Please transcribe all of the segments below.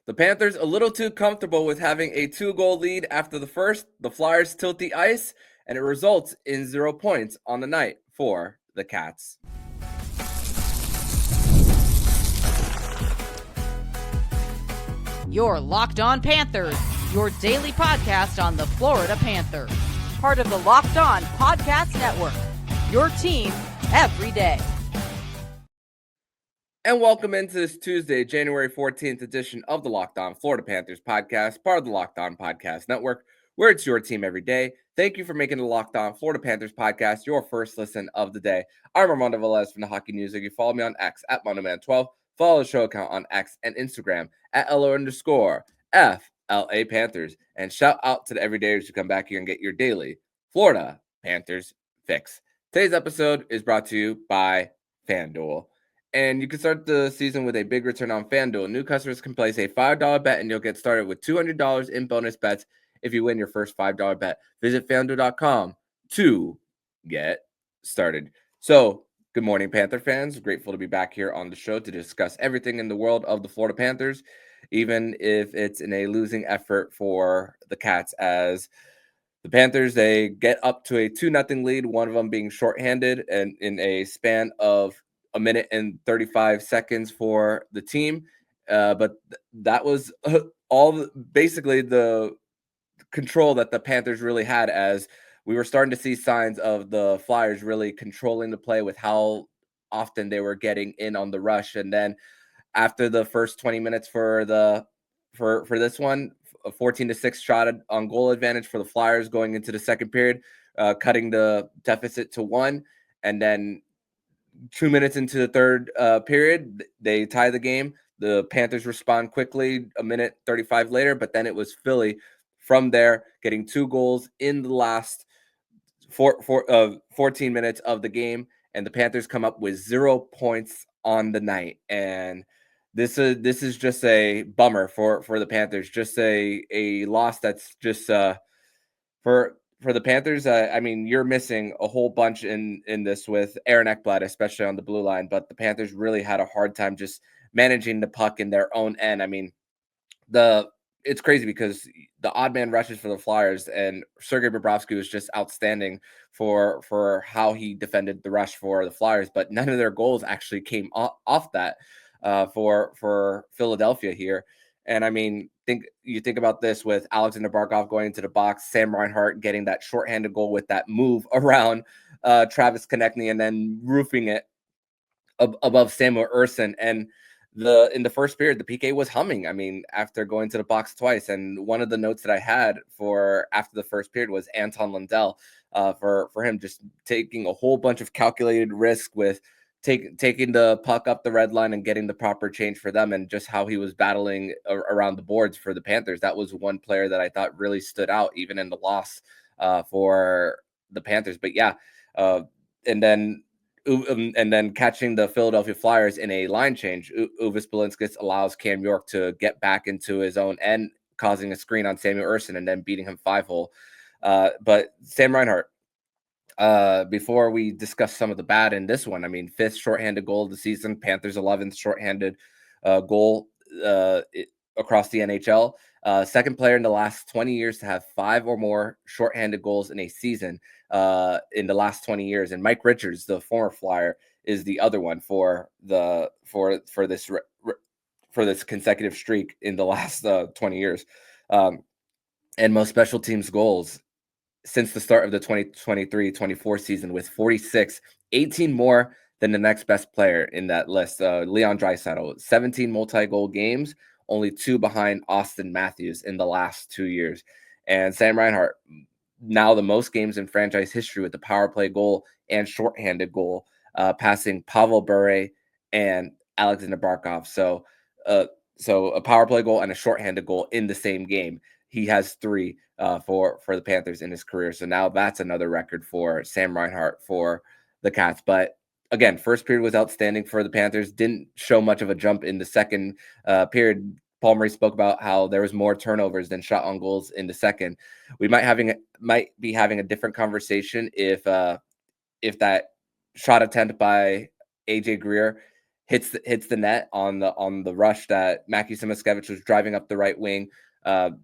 The Panthers a little too comfortable with having a 2-goal lead after the first. The Flyers tilt the ice, and it results in 0 points on the night for the Cats. You're Locked On Panthers, your daily podcast on the Florida Panthers. Part of the Locked On Podcast Network, your team every day. And welcome into this Tuesday, January 14th edition of the Locked On Florida Panthers podcast, part of the Locked On Podcast Network, where it's your team every day. Thank you for making the Locked On Florida Panthers podcast your first listen of the day. I'm Armando Velez from the Hockey News. You follow me on X at MondoMan12. Follow the show account on X and Instagram at @LO_FLA Panthers. And shout out to the everydayers who come back here and get your daily Florida Panthers fix. Today's episode is brought to you by FanDuel. And you can start the season with a big return on FanDuel. New customers can place a $5 bet and you'll get started with $200 in bonus bets if you win your first $5 bet. Visit FanDuel.com to get started. So, good morning, Panther fans. Grateful to be back here on the show to discuss everything in the world of the Florida Panthers, even if it's in a losing effort for the Cats, as the Panthers, they get up to a 2-0 lead, one of them being shorthanded, and in a span of a minute and 35 seconds for the team. But that was basically the control that the Panthers really had, as we were starting to see signs of the Flyers really controlling the play with how often they were getting in on the rush. And then after the first 20 minutes for this one, a 14-6 shot on goal advantage for the Flyers going into the second period, cutting the deficit to 1. And then 2 minutes into the third period, they tie the game. The Panthers respond quickly a minute 35 later, but then it was Philly from there getting 2 goals in the last 14 minutes of the game, and the Panthers come up with 0 points on the night. And this is just a bummer for the Panthers, just a loss that's just for the Panthers. I mean, you're missing a whole bunch in this with Aaron Ekblad, especially on the blue line, but the Panthers really had a hard time just managing the puck in their own end. I mean, it's crazy because the odd man rushes for the Flyers, and Sergei Bobrovsky was just outstanding for how he defended the rush for the Flyers, but none of their goals actually came off that for Philadelphia here. And I mean, think about this with Alexander Barkov going into the box, Sam Reinhart getting that shorthanded goal with that move around Travis Konechny and then roofing it above Samuel Ersson. And in the first period, the PK was humming. I mean, after going to the box twice. And one of the notes that I had for after the first period was Anton Lundell, for him just taking a whole bunch of calculated risk with taking the puck up the red line and getting the proper change for them, and just how he was battling around the boards for the Panthers. That was one player that I thought really stood out, even in the loss for the Panthers. But yeah, and then catching the Philadelphia Flyers in a line change, Uvis Belinskis allows Cam York to get back into his own end, causing a screen on Samuel Ersson and then beating him 5-hole. But Sam Reinhart, before we discuss some of the bad in this one, I mean, 5th shorthanded goal of the season, Panthers 11th shorthanded goal across the NHL. Second player in the last 20 years to have 5 or more shorthanded goals in a season in the last 20 years. And Mike Richards, the former Flyer, is the other one for this consecutive streak in the last 20 years. And most special teams goals since the start of the 2023-24 season, with 46, 18 more than the next best player in that list, Leon Draisaitl, 17 multi-goal games, only 2 behind Austin Matthews in the last 2 years. And Sam Reinhart, now the most games in franchise history with the power play goal and shorthanded goal, passing Pavel Bure and Alexander Barkov. So a power play goal and a shorthanded goal in the same game. He has 3 for the Panthers in his career. So now that's another record for Sam Reinhart for the Cats. But again, first period was outstanding for the Panthers. Didn't show much of a jump in the second period. Paul Murray spoke about how there was more turnovers than shot on goals in the second. We might be having a different conversation if that shot attempt by AJ Greer hits the net on the rush that Mackie Simiskevich was driving up the right wing,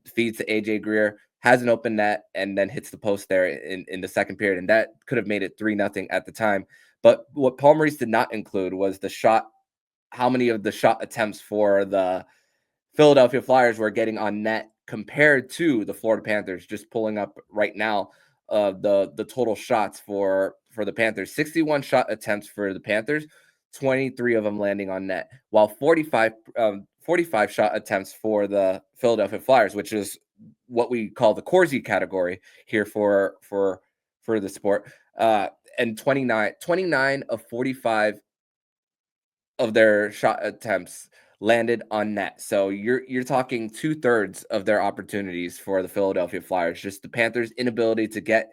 feeds to AJ Greer, has an open net, and then hits the post there in the second period, and that could have made it 3-0 at the time. But what Paul Maurice did not include was how many of the shot attempts for the Philadelphia Flyers were getting on net compared to the Florida Panthers. Just pulling up right now, the total shots for the Panthers: 61 shot attempts for the Panthers, 23 of them landing on net, while 45 shot attempts for the Philadelphia Flyers, which is what we call the Corsi category here for the sport. And 29 of 45 of their shot attempts landed on net. So you're talking 2/3 of their opportunities for the Philadelphia Flyers. Just the Panthers' inability to get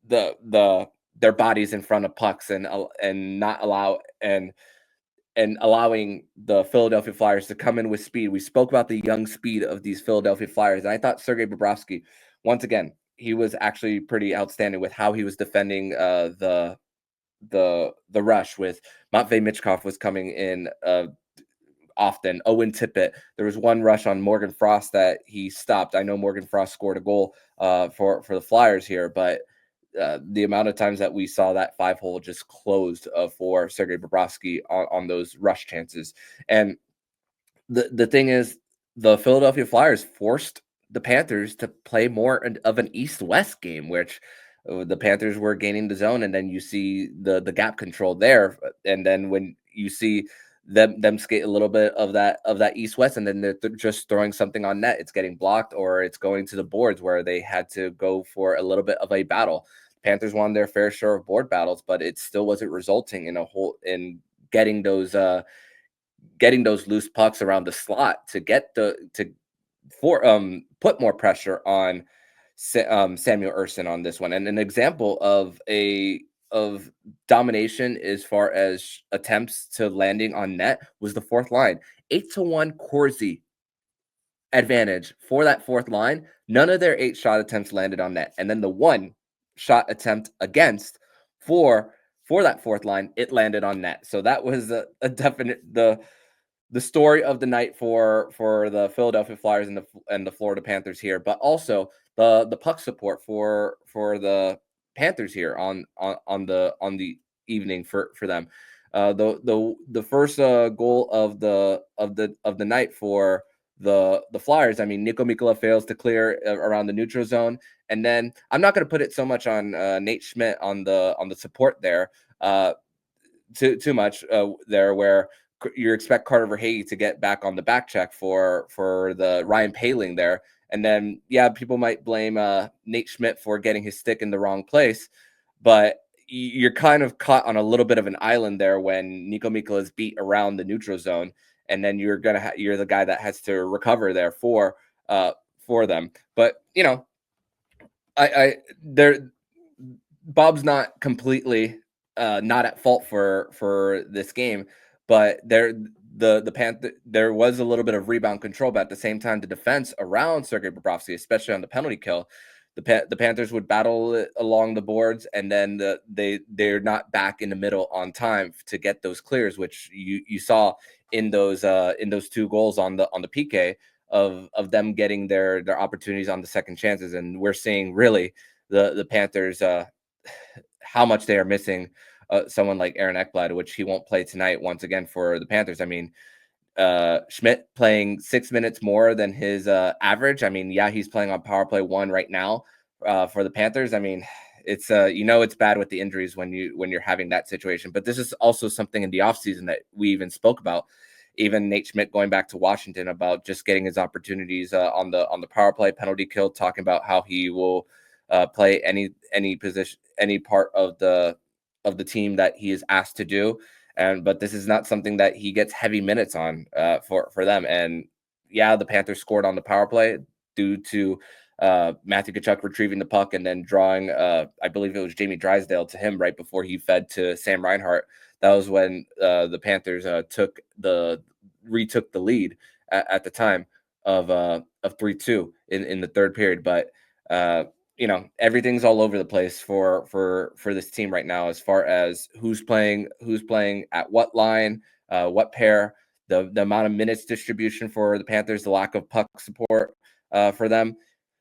their bodies in front of pucks and not allow and allowing the Philadelphia Flyers to come in with speed. We spoke about the young speed of these Philadelphia Flyers, and I thought Sergei Bobrovsky, once again, he was actually pretty outstanding with how he was defending the rush. With Matvei Michkov was coming in often. Owen Tippett. There was one rush on Morgan Frost that he stopped. I know Morgan Frost scored a goal for the Flyers here, but the amount of times that we saw that 5-hole just closed for Sergei Bobrovsky on those rush chances. And the thing is, the Philadelphia Flyers forced the Panthers to play more of an East-West game, which the Panthers were gaining the zone, and then you see the gap control there, and then when you see them skate a little bit of that East-West, and then they're just throwing something on net, it's getting blocked or it's going to the boards where they had to go for a little bit of a battle. Panthers won their fair share of board battles, but it still wasn't resulting in getting those loose pucks around the slot to put more pressure on Samuel Ersson on this one. And an example of domination as far as attempts to landing on net was the fourth line. 8-1 Corsi advantage for that fourth line. None of their 8 shot attempts landed on net. And then the 1 shot attempt against for that fourth line, it landed on net. So that was a definite the story of the night for the Philadelphia Flyers and the Florida Panthers here, but also the puck support for the Panthers here on the evening for them. The first goal of the night for the Flyers. I mean, Nico Mikkola fails to clear around the neutral zone, and then I'm not going to put it so much on Nate Schmidt on the support there. Too much there, where you expect Carter Verhage to get back on the back check for the Ryan Poehling there. And then, yeah, people might blame Nate Schmidt for getting his stick in the wrong place, but you're kind of caught on a little bit of an island there when Nico Mikkola is beat around the neutral zone, and then you're the guy that has to recover there for them. But Bob's not completely not at fault for this game, but there was a little bit of rebound control, but at the same time, the defense around Sergei Bobrovsky, especially on the penalty kill, the Panthers would battle it along the boards, and then they're not back in the middle on time to get those clears, which you saw in those 2 goals on the PK of them getting their opportunities on the second chances. And we're seeing really the Panthers how much they are missing someone like Aaron Ekblad, which he won't play tonight once again for the Panthers. I mean, Schmidt playing 6 minutes more than his average. I mean, yeah, he's playing on power play 1 right now for the Panthers. I mean, it's it's bad with the injuries when you're having that situation. But this is also something in the offseason that we even spoke about. Even Nate Schmidt going back to Washington about just getting his opportunities on the power play, penalty kill, talking about how he will play any position, any part of the team that he is asked to do. But this is not something that he gets heavy minutes on for them. And yeah, the Panthers scored on the power play due to Matthew Tkachuk retrieving the puck and then drawing, I believe it was Jamie Drysdale to him right before he fed to Sam Reinhart. That was when the Panthers retook the lead at the time of 3-2 in the third period. But everything's all over the place for this team right now as far as who's playing at what line, what pair, the amount of minutes distribution for the Panthers, the lack of puck support for them,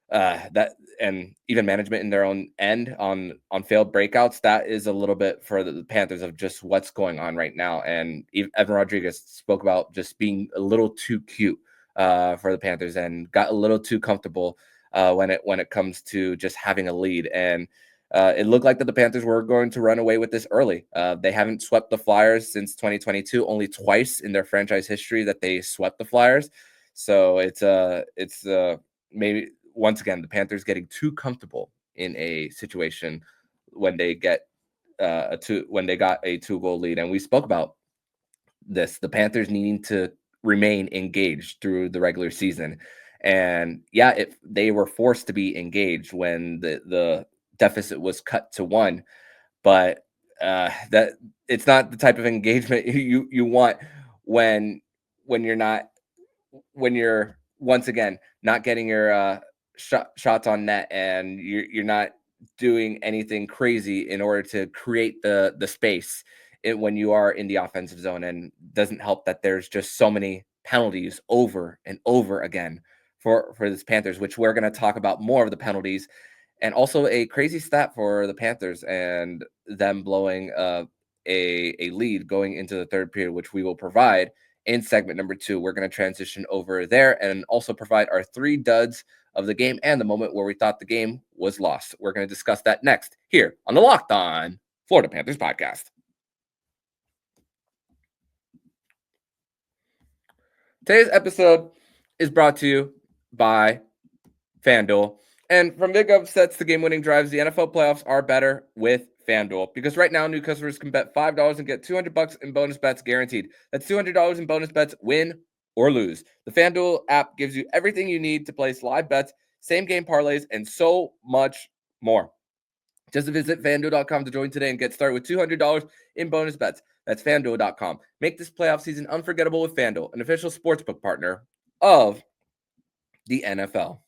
that and even management in their own end on failed breakouts. That is a little bit for the Panthers of just what's going on right now. And Evan Rodriguez spoke about just being a little too cute for the Panthers and got a little too comfortable when it comes to just having a lead. And it looked like that the Panthers were going to run away with this early. They haven't swept the Flyers since 2022, only twice in their franchise history that they swept the Flyers. So it's maybe once again the Panthers getting too comfortable in a situation when they get when they got a 2-goal lead. And we spoke about this, the Panthers needing to remain engaged through the regular season. And yeah, they were forced to be engaged when the deficit was cut to 1, but that it's not the type of engagement you want when you're not, when you're once again not getting your shots on net, and you're not doing anything crazy in order to create the space when you are in the offensive zone. And doesn't help that there's just so many penalties over and over again for this Panthers, which we're going to talk about more of the penalties. And also a crazy stat for the Panthers and them blowing a lead going into the third period, which we will provide in segment number 2. We're going to transition over there and also provide our 3 duds of the game and the moment where we thought the game was lost. We're going to discuss that next here on the Locked On Florida Panthers podcast. Today's episode is brought to you by FanDuel. And from big upsets to game-winning drives, the NFL playoffs are better with FanDuel, because right now new customers can bet $5 and get $200 in bonus bets guaranteed. That's $200 in bonus bets, win or lose. The FanDuel app gives you everything you need to place live bets, same game parlays, and so much more. Just visit FanDuel.com to join today and get started with $200 in bonus bets. That's FanDuel.com. Make this playoff season unforgettable with FanDuel, an official sportsbook partner of the NFL.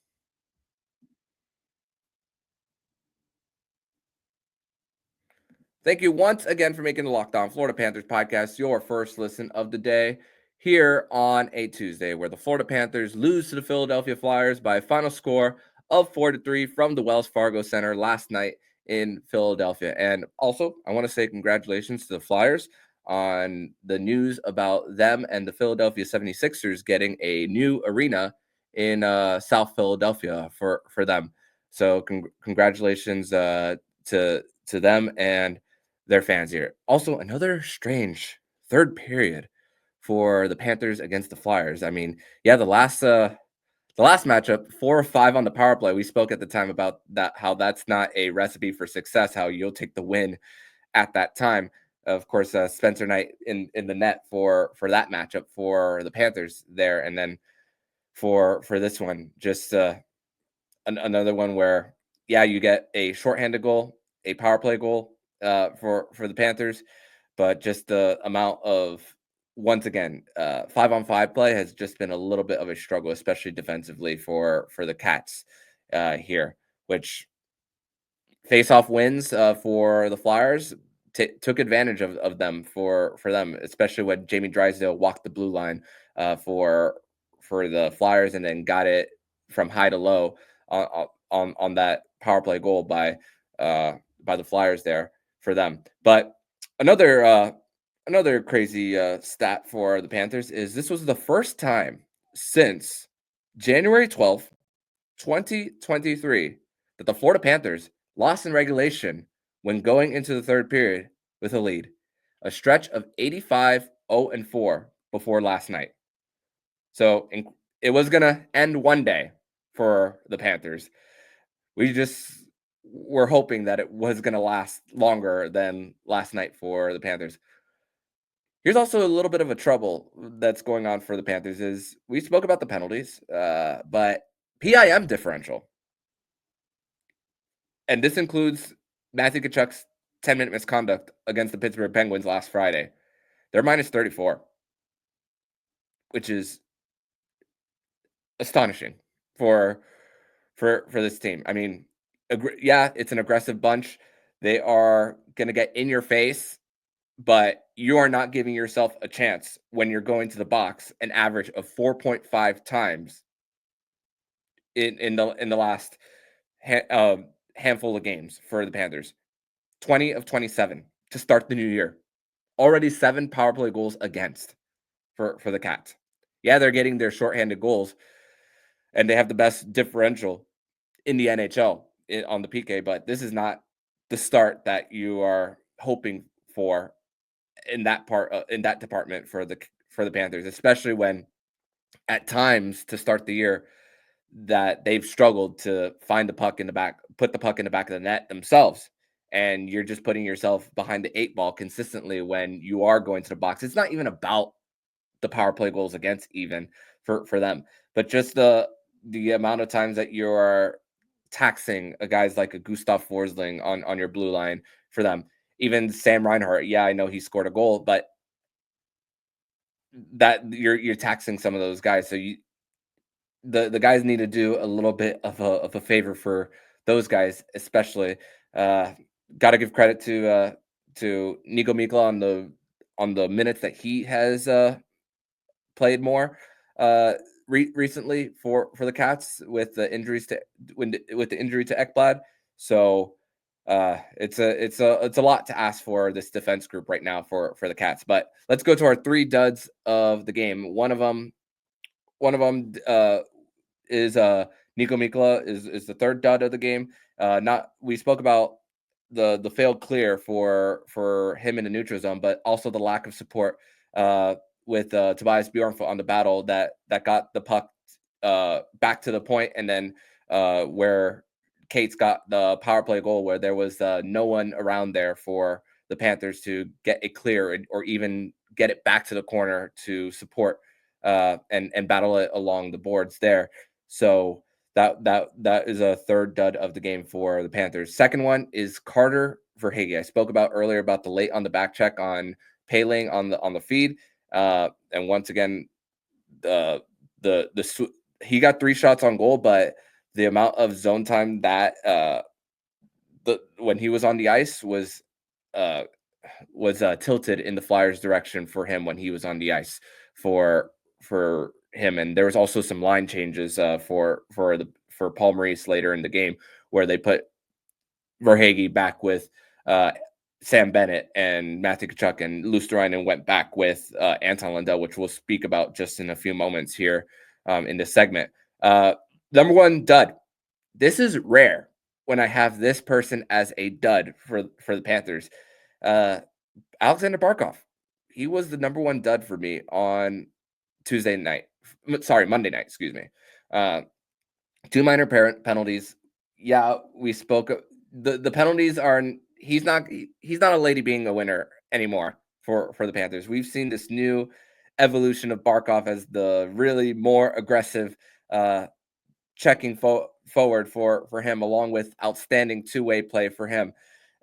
Thank you once again for making the Locked On Florida Panthers podcast your first listen of the day here on a Tuesday, where the Florida Panthers lose to the Philadelphia Flyers by a final score of 4-3 from the Wells Fargo Center last night in Philadelphia. And also, I want to say congratulations to the Flyers on the news about them and the Philadelphia 76ers getting a new arena in South Philadelphia for them. So congratulations to them and their fans here. Also, another strange third period for the Panthers against the Flyers. I mean, yeah, the last matchup, 4 or 5 on the power play. We spoke at the time about that, how that's not a recipe for success, how you'll take the win at that time. Of course, Spencer Knight in the net for that matchup for the Panthers there. And then for this one, just another one where, yeah, you get a shorthanded goal, a power play goal for the Panthers, but just the amount of, once again, 5-on-5 play has just been a little bit of a struggle, especially defensively for the Cats here, which face-off wins for the Flyers took advantage of them for them, especially when Jamie Drysdale walked the blue line for the Flyers and then got it from high to low on that power play goal by the Flyers there for them. But another crazy stat for the Panthers is this was the first time since January 12th, 2023, that the Florida Panthers lost in regulation when going into the third period with a lead. A stretch of 85-0-4 before last night. So it was going to end one day for the Panthers. We just were hoping that it was going to last longer than last night for the Panthers. Here's also a little bit of a trouble that's going on for the Panthers is we spoke about the penalties, but PIM differential. And this includes Matthew Tkachuk's 10-minute misconduct against the Pittsburgh Penguins last Friday. They're minus 34, which is astonishing for this team. I mean, yeah, it's an aggressive bunch. They are going to get in your face but you are not giving yourself a chance when you're going to the box an average of 4.5 times in the last handful of games for the Panthers. 20 of 27 to start the new year. Already 7 power play goals against for the Cats. Yeah, they're getting their shorthanded goals, and they have the best differential in the NHL on the PK, but this is not the start that you are hoping for in that part in that department for the Panthers, especially when at times to start the year that they've struggled to find the puck in the back, put the puck in the back of the net themselves. And you're just putting yourself behind the 8 ball consistently when you are going to the box. It's not even about the power play goals against even for them, but just the amount of times that you are taxing a guys like a Gustav Forsling on your blue line for them. Even Sam Reinhart, yeah, I know he scored a goal, but that you're taxing some of those guys. So the guys need to do a little bit of a favor for those guys, especially. Uh, Got to give credit to Nico Mikla on the minutes that he has played more uh, recently for the Cats with the injuries to with the injury to Ekblad. So it's a lot to ask for this defense group right now for the Cats. But let's go to our 3 duds of the game. One of them is Nico Mikla is the third dud of the game. Not we spoke about the failed clear for him in the neutral zone, but also the lack of support with Tobias Bjornfot on the battle that got the puck back to the point, and then where Kate's got the power play goal where there was no one around there for the Panthers to get it clear or even get it back to the corner to support and battle it along the boards there. So that is a third dud of the game for the Panthers. Second one is Carter Verhaeghe. I spoke about earlier about the late on the back check on Paling on the feed, and once again, the he got 3 shots on goal, but the amount of zone time that the when he was on the ice uh, was tilted in the Flyers' direction for him when he was on the ice for him, and there was also some line changes for Paul Maurice later in the game where they put Verhaeghe back with Sam Bennett and Matthew Tkachuk, and Luosterainen went back with Anton Lundell, which we'll speak about just in a few moments here in this segment. Number 1 dud. This is rare when I have this person as a dud for the Panthers. Alexander Barkov. He was the number 1 dud for me on Monday night, excuse me. 2 minor penalties. Yeah, we spoke. The penalties are. He's not a lady being a winner anymore for the Panthers. We've seen this new evolution of Barkov as the really more aggressive checking forward for him, along with outstanding 2-way play for him.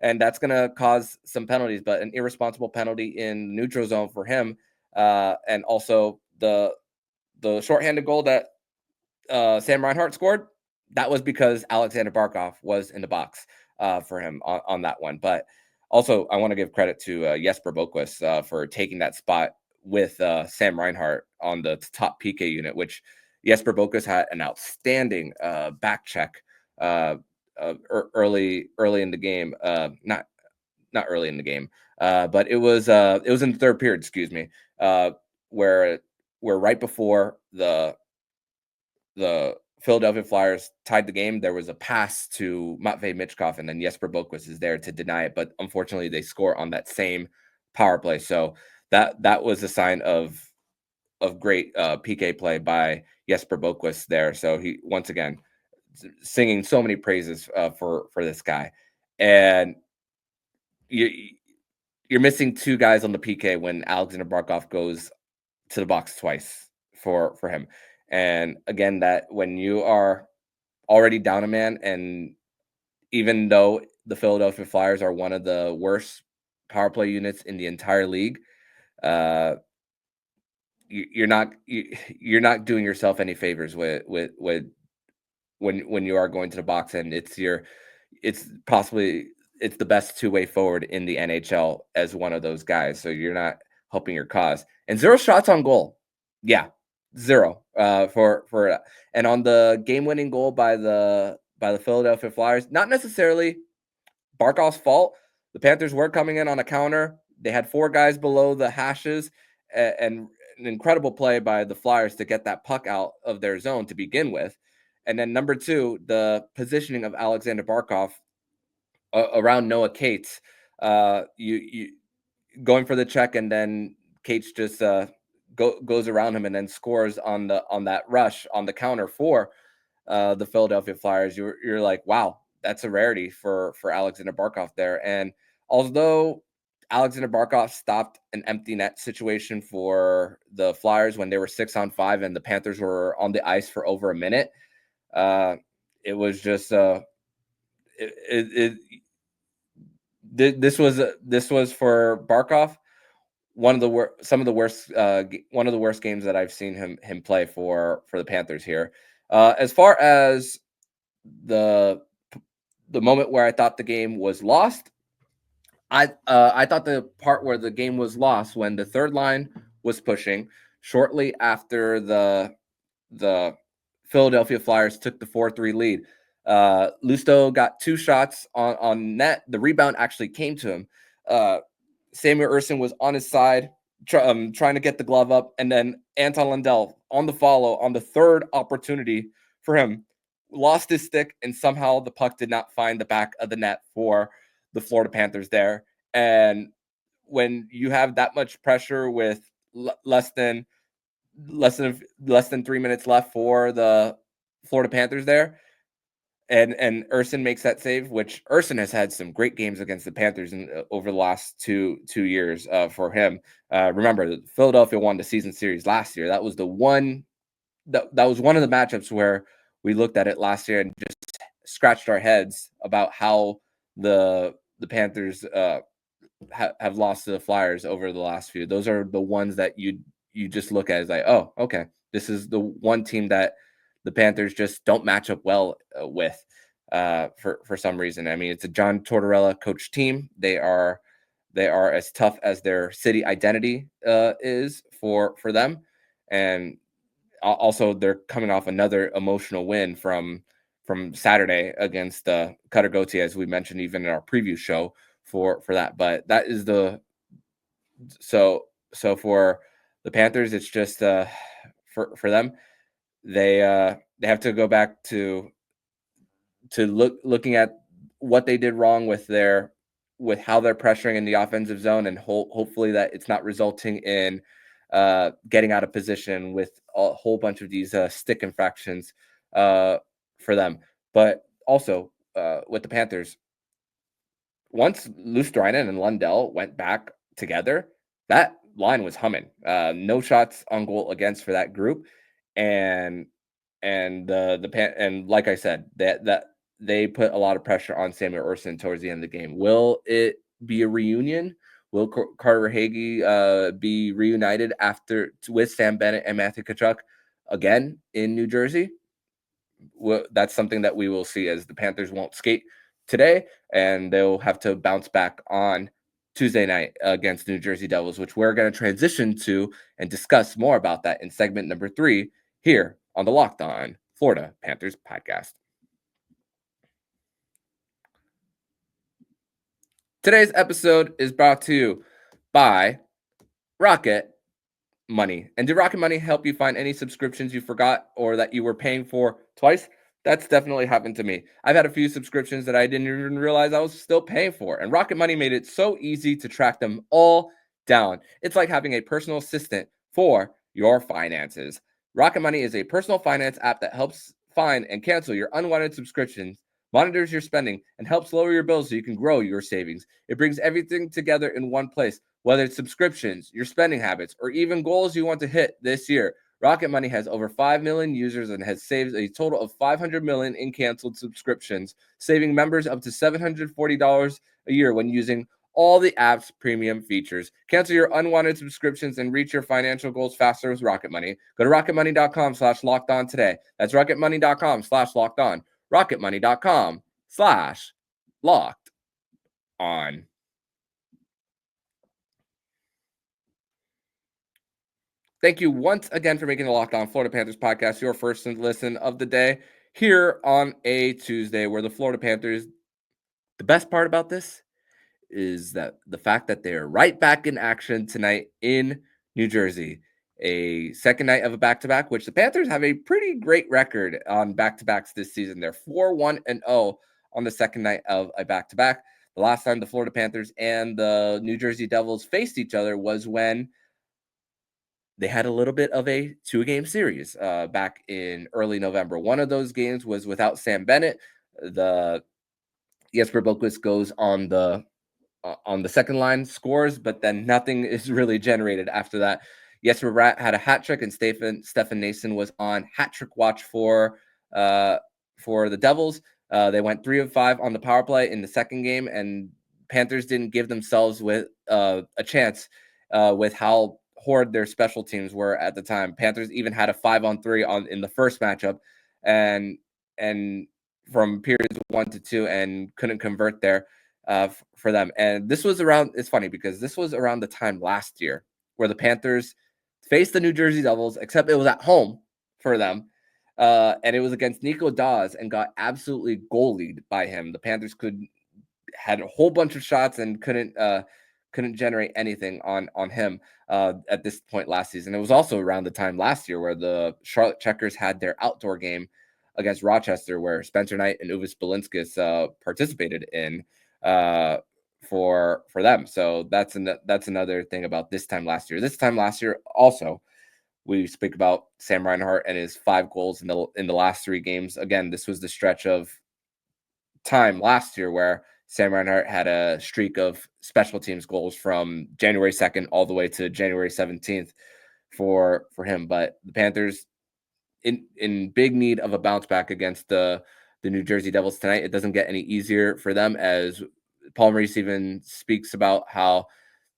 And that's going to cause some penalties, but an irresponsible penalty in neutral zone for him, and also the shorthanded goal that Sam Reinhart scored. That was because Alexander Barkov was in the box for him on that one. But also, I want to give credit to Jesper Boquist for taking that spot with Sam Reinhart on the top PK unit, which Jesper Boquist had an outstanding back check early in the game. Not early in the game, but it was in the third period. Excuse me, where right before the Philadelphia Flyers tied the game, there was a pass to Matvei Michkov, and then Jesper Boquist is there to deny it. But unfortunately, they score on that same power play. So that was a sign of great PK play by Jesper Boquist there. So he once again singing so many praises for this guy, and you're missing 2 guys on the PK when Alexander Barkov goes to the box twice for him. And again, that when you are already down a man, and even though the Philadelphia Flyers are one of the worst power play units in the entire league, you're not doing yourself any favors with when you are going to the box, and it's possibly it's the best two-way forward in the NHL as one of those guys. So you're not helping your cause. And 0 shots on goal. Yeah, 0 for and on the game-winning goal by the Philadelphia Flyers, not necessarily Barkov's fault. The Panthers were coming in on a counter. They had 4 guys below the hashes, and an incredible play by the Flyers to get that puck out of their zone to begin with. And then number 2, the positioning of Alexander Barkov around Noah Cates. You going for the check, and then Cates just goes around him and then scores on that rush on the counter for the Philadelphia Flyers. You're like, wow, that's a rarity for Alexander Barkov there. And although Alexander Barkov stopped an empty net situation for the Flyers when they were 6-on-5 and the Panthers were on the ice for over a minute, it was just this was for Barkov one of the one of the worst games that I've seen him play for the Panthers here. As far as the moment where I thought the game was lost, I thought the part where the game was lost when the third line was pushing shortly after the Philadelphia Flyers took the 4-3 lead. Lusto got 2 shots on net. The rebound actually came to him. Samuel Ersson was on his side, trying to get the glove up, and then Anton Lundell on the follow on the third opportunity for him lost his stick, and somehow the puck did not find the back of the net for the Florida Panthers there. And when you have that much pressure with less than 3 minutes left for the Florida Panthers there, and Ersson makes that save, which Ersson has had some great games against the Panthers over the last two years for him. Remember, Philadelphia won the season series last year. That was the one that was one of the matchups where we looked at it last year and just scratched our heads about how the Panthers have lost to the Flyers over the last few. Those are the ones that you just look at as like, oh, okay, this is the one team that the Panthers just don't match up well with for some reason. I mean, it's a John Tortorella coach team. They are as tough as their city identity is for them, and also they're coming off another emotional win from Saturday against Cutter Gauthier, as we mentioned even in our preview show for that. But that is so for the Panthers, it's just for them. They have to go back to looking at what they did wrong with how they're pressuring in the offensive zone, and hopefully that it's not resulting in getting out of position with a whole bunch of these stick infractions for them. But also with the Panthers, once Luostarinen and Lundell went back together, that line was humming. No shots on goal against for that group. And like I said, that they put a lot of pressure on Samuel Ersson towards the end of the game. Will it be a reunion? Will Carter Hagee be reunited with Sam Bennett and Matthew Tkachuk again in New Jersey? Well, that's something that we will see, as the Panthers won't skate today, and they'll have to bounce back on Tuesday night against New Jersey Devils, which we're going to transition to and discuss more about that in segment number 3 here on the Locked On Florida Panthers podcast. Today's episode is brought to you by Rocket Money. And did Rocket Money help you find any subscriptions you forgot or that you were paying for twice? That's definitely happened to me. I've had a few subscriptions that I didn't even realize I was still paying for, and Rocket Money made it so easy to track them all down. It's like having a personal assistant for your finances. Rocket Money is a personal finance app that helps find and cancel your unwanted subscriptions, monitors your spending, and helps lower your bills so you can grow your savings. It brings everything together in one place, whether it's subscriptions, your spending habits, or even goals you want to hit this year. Rocket Money has over 5 million users and has saved a total of $500 million in canceled subscriptions, saving members up to $740 a year when using all the app's premium features. Cancel your unwanted subscriptions and reach your financial goals faster with Rocket Money. Go to rocketmoney.com/lockedon today. That's rocketmoney.com/lockedon. rocketmoney.com/locked on. Thank you once again for making the Locked On Florida Panthers podcast your first listen of the day here on a Tuesday, where the Florida Panthers, the best part about this is that the fact that they're right back in action tonight in New Jersey. A second night of a back-to-back, which the Panthers have a pretty great record on back-to-backs this season. They're 4-1-0 on the second night of a back-to-back. The last time the Florida Panthers and the New Jersey Devils faced each other was when they had a little bit of a 2-game series back in early November. One of those games was without Sam Bennett. The Jesper Boquist goes on the second line, scores, but then nothing is really generated after that. Jesper Bratt had a hat trick, and Stefan Nason was on hat trick watch for the Devils. They went 3 of 5 on the power play in the second game, and Panthers didn't give themselves with a chance with how horrid their special teams were at the time. Panthers even had a 5-on-3 in the first matchup, and from periods 1 to 2, and couldn't convert there for them. And this was around, it's funny because this was around the time last year where the Panthers faced the New Jersey Devils, except it was at home for them. And it was against Nico Dawes and got absolutely goalied by him. The Panthers had a whole bunch of shots and couldn't generate anything on him at this point last season. It was also around the time last year where the Charlotte Checkers had their outdoor game against Rochester, where Spencer Knight and Uvis Balinskis participated in for them. So that's another thing about this time last year. This time last year also, we speak about Sam Reinhart and his 5 goals in the last 3 games. Again, this was the stretch of time last year where Sam Reinhart had a streak of special teams goals from January 2nd all the way to January 17th for him. But the Panthers in big need of a bounce back against the New Jersey Devils tonight. It doesn't get any easier for them, as Paul Maurice even speaks about how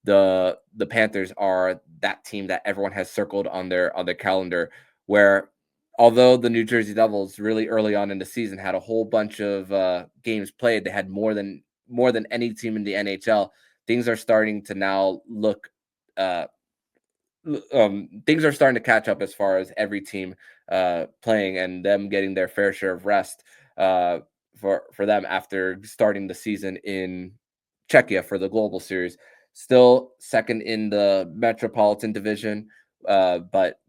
the Panthers are that team that everyone has circled on their calendar, where although the New Jersey Devils really early on in the season had a whole bunch of games played, they had more than any team in the NHL. Things are starting to now look things are starting to catch up as far as every team playing and them getting their fair share of rest for them after starting the season in Czechia for the Global Series. Still second in the Metropolitan Division, but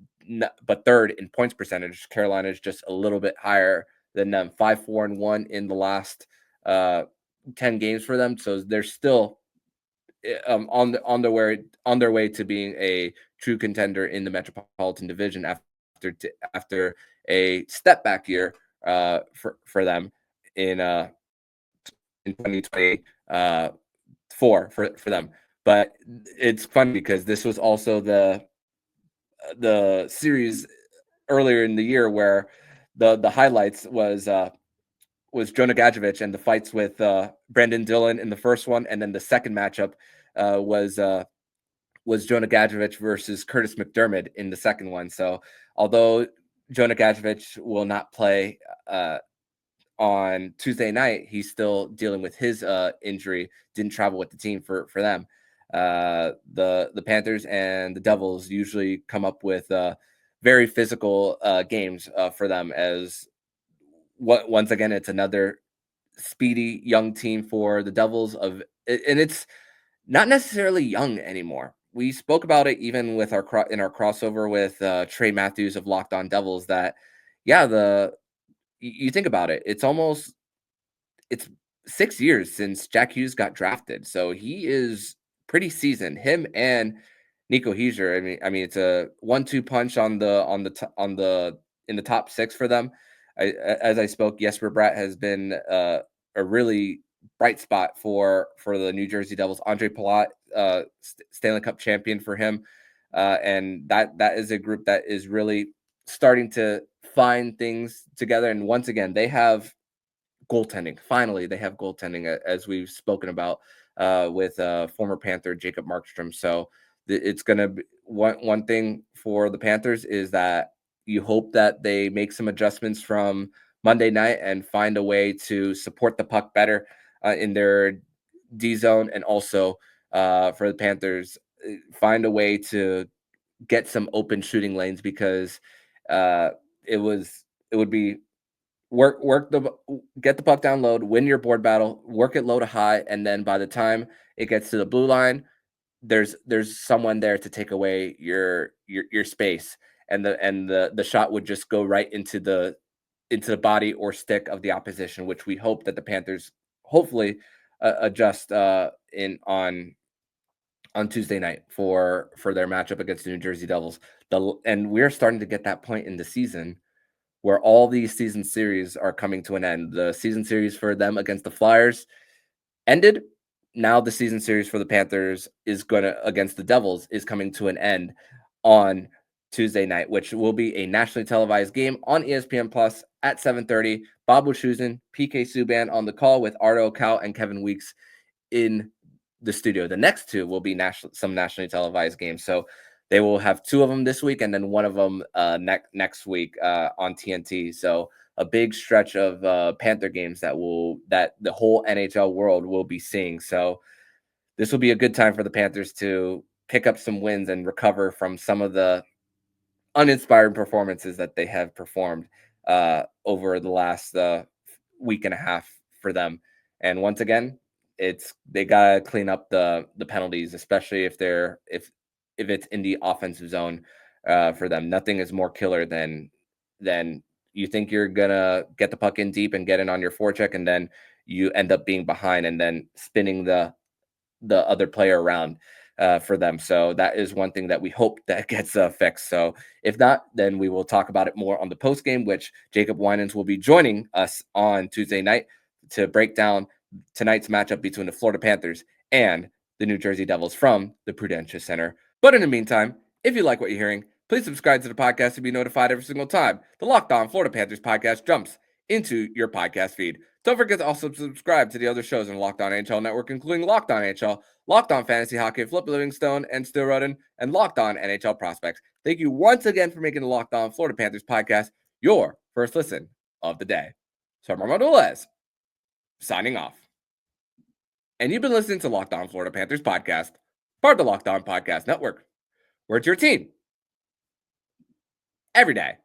third in points percentage. Carolina is just a little bit higher than them, 5-4-1 in the last 10 games for them. So they're still on their way to being a true contender in the Metropolitan Division after a step back year for them in 2024 for them. But it's funny because this was also the series earlier in the year where the highlights was Jonah Gadjevich and the fights with Brandon Dillon in the first one, and then the second matchup was Jonah Gadjevich versus Curtis McDermott in the second one. So although Jonah Gadjevich will not play on Tuesday night, he's still dealing with his injury, didn't travel with the team for them. The Panthers and the Devils usually come up with very physical games for them, as once again, it's another speedy young team for the Devils and it's not necessarily young anymore. We spoke about it even with our crossover with Trey Matthews of Locked On Devils that, yeah, you think about it, it's 6 years since Jack Hughes got drafted. So he is pretty seasoned. Him and Nico Hischier. I mean, it's a 1-2 punch in the top 6 for them. As I spoke, Jesper Bratt has been a really bright spot for the New Jersey Devils. Andre Palat, Stanley Cup champion for him, and that is a group that is really starting to find things together. And once again, they have goaltending. Finally, they have goaltending, as we've spoken about with former Panther Jacob Markstrom. So it's going to be one thing for the Panthers is that you hope that they make some adjustments from Monday night and find a way to support the puck better in their D zone, and also for the Panthers, find a way to get some open shooting lanes because uh, it would be get the puck down low, win your board battle, work it low to high, and then by the time it gets to the blue line, there's someone there to take away your space, and the shot would just go right into the body or stick of the opposition, which we hope that the Panthers hopefully adjust in on Tuesday night for their matchup against the New Jersey Devils. And we're starting to get that point in the season where all these season series are coming to an end. The season series for them against the Flyers ended. Now the season series for the Panthers is gonna against the Devils is coming to an end on Tuesday night, which will be a nationally televised game on ESPN Plus at 7:30. Bob Wischusen, PK Subban on the call with Ardo Cal and Kevin Weeks in the studio. The next two will be some nationally televised games. So they will have two of them this week and then one of them next week on TNT. So a big stretch of Panther games that the whole NHL world will be seeing. So this will be a good time for the Panthers to pick up some wins and recover from some of the uninspired performances that they have performed over the last week and a half for them. And once again, they gotta clean up the penalties, especially if it's in the offensive zone for them. Nothing is more killer than you think you're gonna get the puck in deep and get in on your forecheck, and then you end up being behind and then spinning the other player around for them. So that is one thing that we hope that gets fixed. So if not, then we will talk about it more on the post game, which Jacob Winans will be joining us on Tuesday night to break down tonight's matchup between the Florida Panthers and the New Jersey Devils from the Prudential Center. But in the meantime, if you like what you're hearing, please subscribe to the podcast to be notified every single time the Locked On Florida Panthers podcast jumps into your podcast feed. Don't forget to also subscribe to the other shows in Locked On NHL Network, including Locked On NHL, Locked On Fantasy Hockey, Flip Livingstone, and Still Roden, and Locked On NHL Prospects. Thank you once again for making the Locked On Florida Panthers podcast your first listen of the day. So I'm Armando Velez, signing off. And you've been listening to Locked On Florida Panthers podcast, part of the Locked On Podcast Network, where it's your team every day.